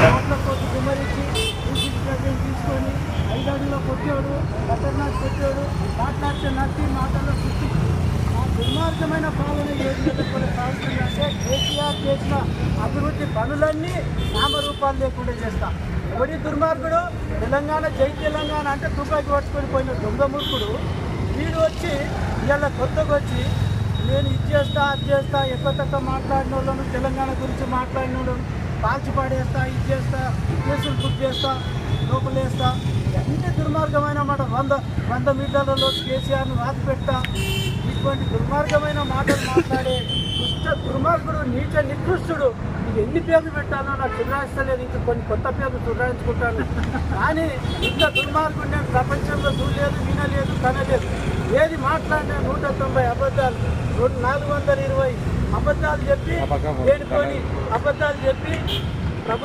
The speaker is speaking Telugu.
మాటల కొద్ది గుమ్మరించి తీసుకొని 5 అడుగులో కొట్టాడు, ఖతర్నాక్ కొట్టాడు, మాట్లాడితే నచ్చి మాటల్లో సృష్టి. ఆ దుర్మార్గమైన పాలన ఏది సాగుతుందంటే కేసీఆర్ చేసిన అభివృద్ధి పనులన్నీ నామరూపాలు లేకుండా చేస్తా. ఎవరి దుర్మార్గుడు తెలంగాణ జై తెలంగాణ అంటే తుపాకి పట్టుకొని పోయిన దొంగ మూర్ఖుడు వీడు వచ్చి ఇలా కొత్తగా వచ్చి నేను ఇది చేస్తా అది చేస్తా ఎక్కువ తక్కువ మాట్లాడిన వాళ్ళను, తెలంగాణ గురించి మాట్లాడిన వాళ్ళను కాల్చి పాడేస్తా, ఇది చేస్తా, కేసులు బుక్ చేస్తా, లోపలేస్తా, అన్ని దుర్మార్గమైన మాట. 100 మీటర్లలో కేసీఆర్ను రాసి పెట్టా. ఇటువంటి దుర్మార్గమైన మాటలు మాట్లాడే దుర్మార్గుడు, నీచ నికృష్టుడు. ఇది ఎన్ని పేర్లు పెట్టాలో నాకు చుర్రాయిస్తలేదు. ఇంకా కొన్ని కొత్త పేర్లు చుర్రాయించుకుంటాను. కానీ ఇంత దుర్మార్గుడు నేను ప్రపంచంలో చూడలేదు, వినలేదు, కనలేదు. ఏది మాట్లాడినా 190 అబద్ధాలు, 420 అబద్ధాలు చెప్పి, దేనికొని అబద్ధాలు చెప్పి